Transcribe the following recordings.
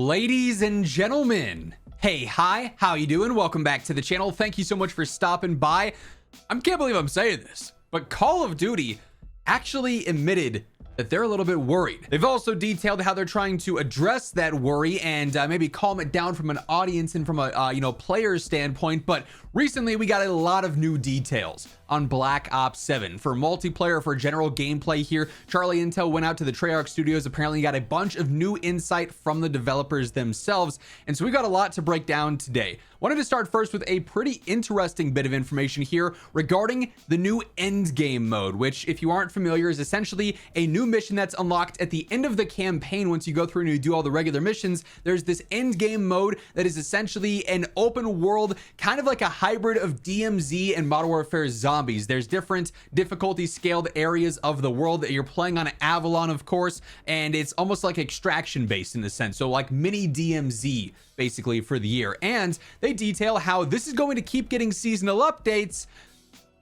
Ladies and gentlemen, hey, hi, how you doing? Welcome back to the channel. Thank you so much for stopping by. I can't believe I'm saying this, but Call of Duty actually admitted that they're a little bit worried. They've also detailed how they're trying to address that worry and maybe calm it down from an audience and from a player's standpoint. But recently we got a lot of new details on Black Ops 7 for multiplayer, for general gameplay here. Charlie Intel went out to the Treyarch studios, apparently got a bunch of new insight from the developers themselves, and so we got a lot to break down today. Wanted to start first with a pretty interesting bit of information here regarding the new Endgame mode, which, if you aren't familiar, is essentially a new mission that's unlocked at the end of the campaign. Once you go through and you do all the regular missions, there's this Endgame mode that is essentially an open world, kind of like a hybrid of DMZ and Modern Warfare Zombies. There's different difficulty scaled areas of the world that you're playing on Avalon, of course, and it's almost like extraction based in a sense. So like mini DMZ basically for the year. And they detail how this is going to keep getting seasonal updates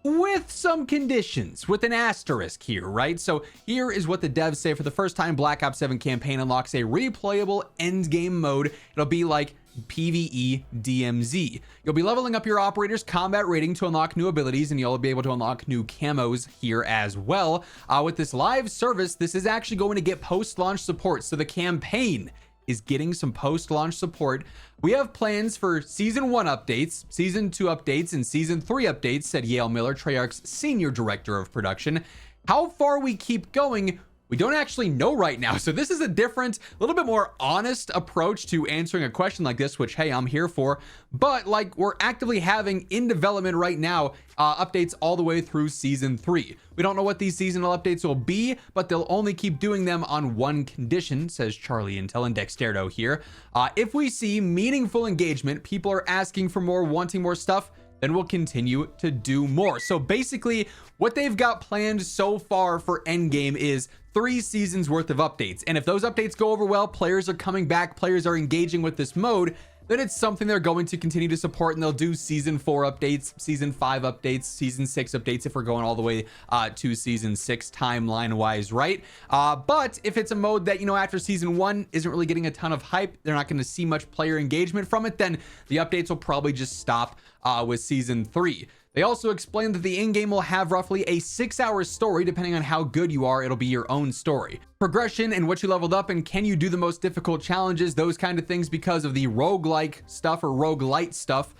with some conditions, with an asterisk here, right? So here is what the devs say. For the first time, Black Ops 7 campaign unlocks a replayable endgame mode. It'll be like PvE DMZ. You'll be leveling up your operator's combat rating to unlock new abilities, and you'll be able to unlock new camos here as well. With this live service, this is actually going to get post-launch support. So the campaign is getting some post-launch support. We have plans for Season 1 updates, Season 2 updates, and Season 3 updates, said Yale Miller, Treyarch's Senior Director of Production. How far we keep going, we don't actually know right now. So this is a different, a little bit more honest approach to answering a question like this, which, hey, I'm here for. But like, we're actively having in development right now updates all the way through Season 3. We don't know what these seasonal updates will be, but they'll only keep doing them on one condition, says Charlie Intel and Dexterdo here. If we see meaningful engagement, people are asking for more, wanting more stuff, then we'll continue to do more. So basically, what they've got planned so far for Endgame is 3 seasons worth of updates. And if those updates go over well, players are coming back, players are engaging with this mode, then it's something they're going to continue to support, and they'll do Season 4 updates, Season 5 updates, Season 6 updates if we're going all the way to Season 6 timeline-wise, right? But if it's a mode that, after Season 1 isn't really getting a ton of hype, they're not going to see much player engagement from it, then the updates will probably just stop with Season 3. They also explained that the in-game will have roughly a 6-hour story. Depending on how good you are, it'll be your own story. Progression and what you leveled up, and can you do the most difficult challenges, those kind of things, because of the roguelike stuff or roguelite stuff.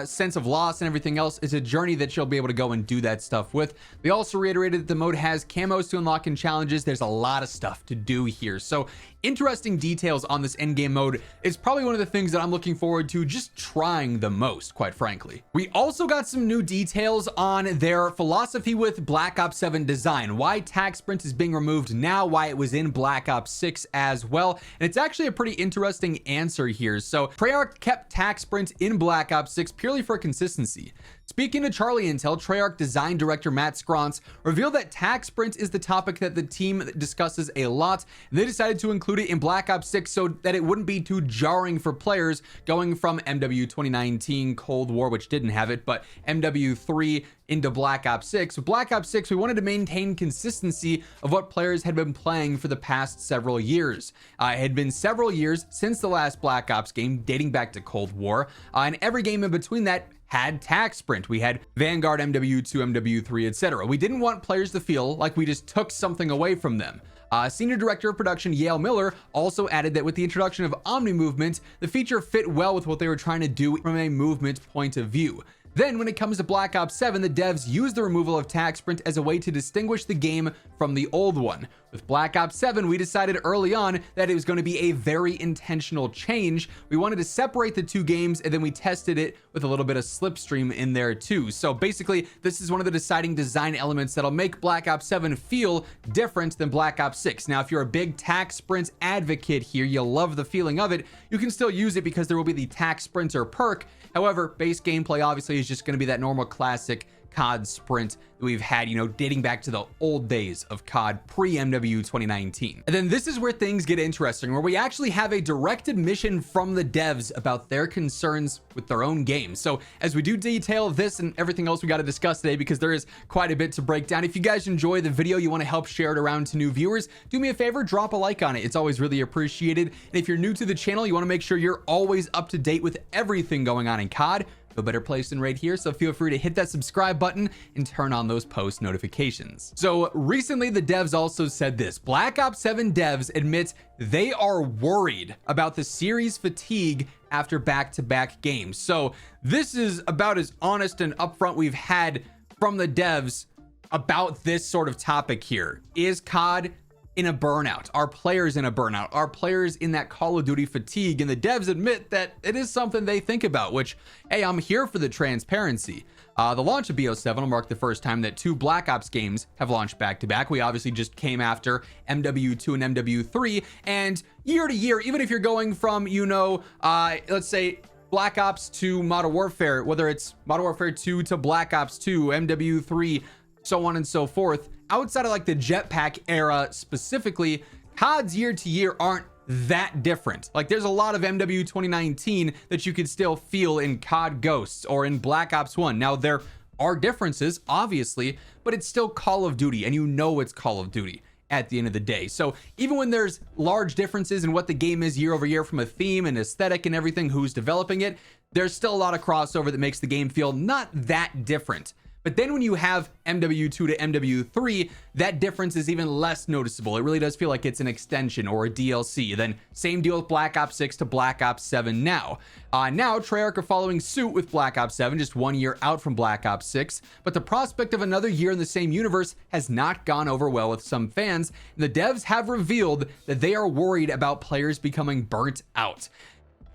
Sense of loss and everything else is a journey that you'll be able to go and do that stuff with. They also reiterated that the mode has camos to unlock and challenges. There's a lot of stuff to do here. So interesting details on this endgame mode. It's probably one of the things that I'm looking forward to just trying the most, quite frankly. We also got some new details on their philosophy with Black Ops 7 design, why Tac Sprint is being removed now, why it was in Black Ops 6 as well. And it's actually a pretty interesting answer here. So Treyarch kept Tac Sprint in Black Ops 6 purely for consistency. Speaking to Charlie Intel, Treyarch design director Matt Scrance revealed that Tac Sprint is the topic that the team discusses a lot, and they decided to include it in Black Ops 6 so that it wouldn't be too jarring for players going from MW 2019 Cold War, which didn't have it, but MW3 into Black Ops 6. With Black Ops 6, we wanted to maintain consistency of what players had been playing for the past several years. It had been several years since the last Black Ops game, dating back to Cold War, and every game in between that had Tac Sprint. We had Vanguard, MW2, MW3, etc. We didn't want players to feel like we just took something away from them. Senior Director of Production Yale Miller also added that with the introduction of Omni Movement, the feature fit well with what they were trying to do from a movement point of view. Then when it comes to Black Ops 7, the devs used the removal of Tac Sprint as a way to distinguish the game from the old one. With Black Ops 7, we decided early on that it was going to be a very intentional change. We wanted to separate the two games, and then we tested it with a little bit of slipstream in there too. So basically, this is one of the deciding design elements that'll make Black Ops 7 feel different than Black Ops 6. Now, if you're a big Tac Sprint advocate here, you'll love the feeling of it. You can still use it because there will be the Tac Sprinter perk. However, base gameplay obviously is just going to be that normal classic COD sprint that we've had, you know, dating back to the old days of COD pre-MW 2019. And then this is where things get interesting, where we actually have a direct admission from the devs about their concerns with their own game. So as we do detail this and everything else we got to discuss today, because there is quite a bit to break down, if you guys enjoy the video, you want to help share it around to new viewers, do me a favor, drop a like on it. It's always really appreciated. And if you're new to the channel, you want to make sure you're always up to date with everything going on in COD. No better place than right here, so feel free to hit that subscribe button and turn on those post notifications. So recently the devs also said this: Black Ops 7 devs admit they are worried about the series fatigue after back-to-back games. So this is about as honest and upfront we've had from the devs about this sort of topic here. Is COD in a burnout? Are players in a burnout? Are players in that Call of Duty fatigue? And the devs admit that it is something they think about, which, hey, I'm here for the transparency. The launch of BO7 will mark the first time that 2 Black Ops games have launched back-to-back. We obviously just came after MW2 and MW3, and year to year, even if you're going from, you know, let's say Black Ops to Modern Warfare, whether it's Modern Warfare 2 to Black Ops 2, MW3, so on and so forth, outside of like the jetpack era specifically, CODs year to year aren't that different. Like there's a lot of MW 2019 that you could still feel in COD Ghosts or in Black Ops 1. Now there are differences, obviously, but it's still Call of Duty, and you know it's Call of Duty at the end of the day. So even when there's large differences in what the game is year over year from a theme and aesthetic and everything, who's developing it, there's still a lot of crossover that makes the game feel not that different. But then when you have MW2 to MW3, that difference is even less noticeable. It really does feel like it's an extension or a DLC. Then same deal with Black Ops 6 to Black Ops 7 now. Now Treyarch are following suit with Black Ops 7, just 1 year out from Black Ops 6. But the prospect of another year in the same universe has not gone over well with some fans. And the devs have revealed that they are worried about players becoming burnt out.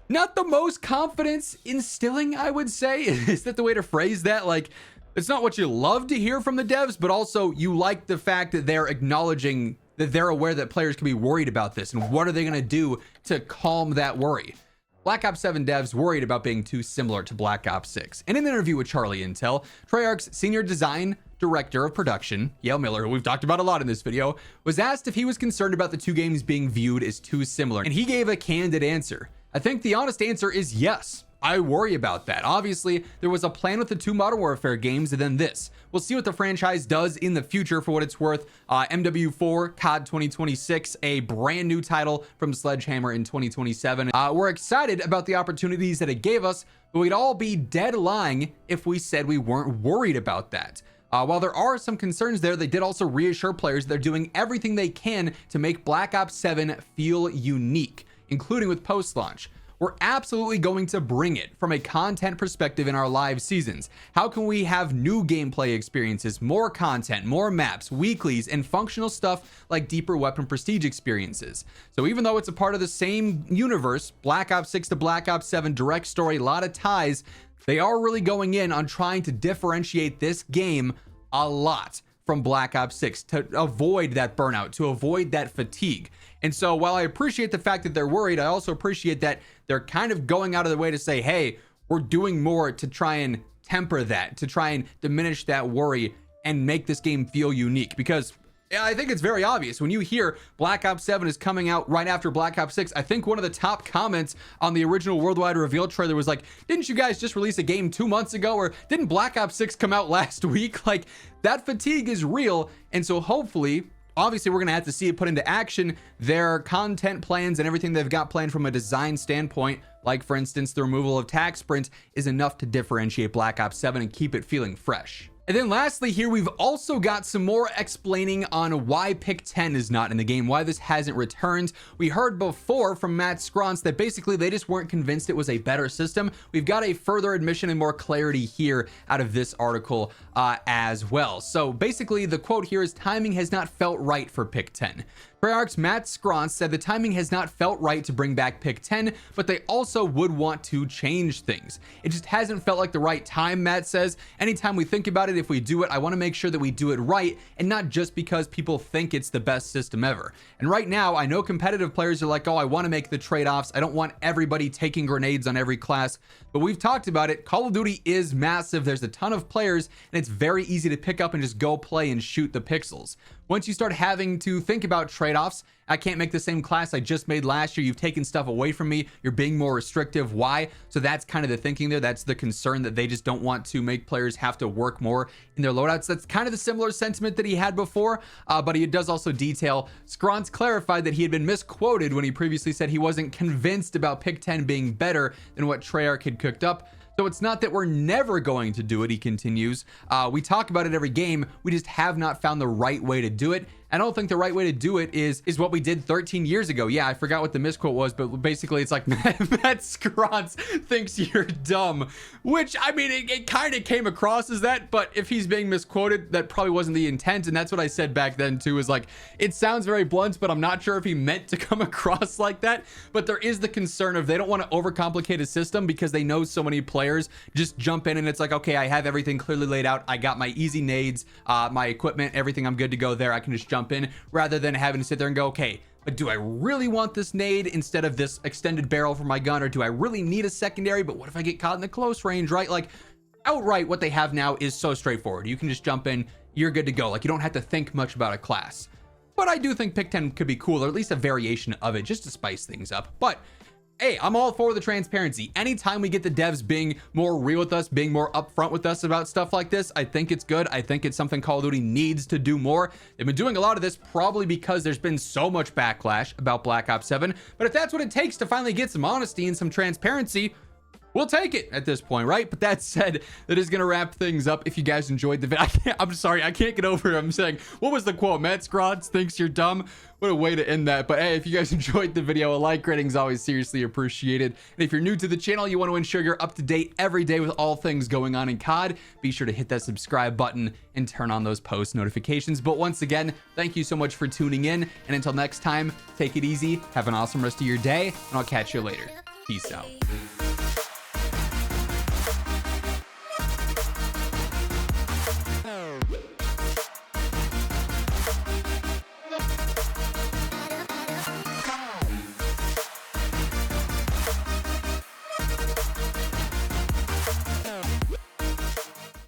Not the most confidence instilling, I would say. Is that the way to phrase that? Like, it's not what you love to hear from the devs, but also you like the fact that they're acknowledging that they're aware that players can be worried about this, and what are they going to do to calm that worry? Black Ops 7 devs worried about being too similar to Black Ops 6. In an interview with Charlie Intel, Treyarch's senior design director of production, Yale Miller, who we've talked about a lot in this video, was asked if he was concerned about the 2 games being viewed as too similar, and he gave a candid answer. I think the honest answer is yes. I worry about that. Obviously, there was a plan with the 2 Modern Warfare games and then this. We'll see what the franchise does in the future for what it's worth. MW4, COD 2026, a brand new title from Sledgehammer in 2027. We're excited about the opportunities that it gave us, but we'd all be dead lying if we said we weren't worried about that. While there are some concerns there, they did also reassure players they're doing everything they can to make Black Ops 7 feel unique, including with post-launch. We're absolutely going to bring it from a content perspective in our live seasons. How can we have new gameplay experiences, more content, more maps, weeklies, and functional stuff like deeper weapon prestige experiences? So even though it's a part of the same universe, Black Ops 6 to Black Ops 7, direct story, a lot of ties, they are really going in on trying to differentiate this game a lot from Black Ops 6 to avoid that burnout, to avoid that fatigue. And so while I appreciate the fact that they're worried, I also appreciate that they're kind of going out of the way to say, hey, we're doing more to try and temper that, to try and diminish that worry and make this game feel unique. Because I think it's very obvious when you hear Black Ops 7 is coming out right after Black Ops 6. I think one of the top comments on the original Worldwide Reveal trailer was like, didn't you guys just release a game 2 months ago? Or didn't Black Ops 6 come out last week? Like, that fatigue is real. And so hopefully, obviously, we're going to have to see it put into action. Their content plans and everything they've got planned from a design standpoint, like for instance, the removal of tac sprint, is enough to differentiate Black Ops 7 and keep it feeling fresh. And then lastly here, we've also got some more explaining on why Pick 10 is not in the game, why this hasn't returned. We heard before from Matt Scronce that basically they just weren't convinced it was a better system. We've got a further admission and more clarity here out of this article as well. So basically the quote here is, timing has not felt right for Pick 10. Treyarch's Matt Scrance said the timing has not felt right to bring back Pick 10, but they also would want to change things. It just hasn't felt like the right time, Matt says. Anytime we think about it, if we do it, I want to make sure that we do it right and not just because people think it's the best system ever. And right now, I know competitive players are like, oh, I want to make the trade-offs. I don't want everybody taking grenades on every class, but we've talked about it. Call of Duty is massive. There's a ton of players and it's very easy to pick up and just go play and shoot the pixels. Once you start having to think about trade-offs, I can't make the same class I just made last year. You've taken stuff away from me. You're being more restrictive. Why? So that's kind of the thinking there. That's the concern, that they just don't want to make players have to work more in their loadouts. That's kind of the similar sentiment that he had before, but he does also detail. Scrance clarified that he had been misquoted when he previously said he wasn't convinced about Pick 10 being better than what Treyarch had cooked up. So it's not that we're never going to do it, he continues. We talk about it every game. We just have not found the right way to do it. I don't think the right way to do it is what we did 13 years ago. Yeah, I forgot what the misquote was, but basically it's like Matt Scrance thinks you're dumb, which, I mean, it kind of came across as that, but if he's being misquoted, that probably wasn't the intent. And that's what I said back then too, is like, it sounds very blunt, but I'm not sure if he meant to come across like that. But there is the concern of they don't want to overcomplicate a system because they know so many players just jump in and it's like, okay, I have everything clearly laid out. I got my easy nades, my equipment, everything, I'm good to go there. I can just jump in, rather than having to sit there and go, okay, but do I really want this nade instead of this extended barrel for my gun? Or do I really need a secondary? But what if I get caught in the close range, right? Like, outright, what they have now is so straightforward. You can just jump in, you're good to go. Like, you don't have to think much about a class. But I do think Pick 10 could be cool, or at least a variation of it, just to spice things up. But hey, I'm all for the transparency. Anytime we get the devs being more real with us, being more upfront with us about stuff like this, I think it's good. I think it's something Call of Duty needs to do more. They've been doing a lot of this probably because there's been so much backlash about Black Ops 7. But if that's what it takes to finally get some honesty and some transparency, we'll take it at this point, right? But that said, that is going to wrap things up. If you guys enjoyed the video, I'm sorry, I can't get over it. I'm saying, what was the quote? Matt Scrance thinks you're dumb. What a way to end that. But hey, if you guys enjoyed the video, a like rating is always seriously appreciated. And if you're new to the channel, you want to ensure you're up to date every day with all things going on in COD, be sure to hit that subscribe button and turn on those post notifications. But once again, thank you so much for tuning in. And until next time, take it easy, have an awesome rest of your day, and I'll catch you later. Peace out.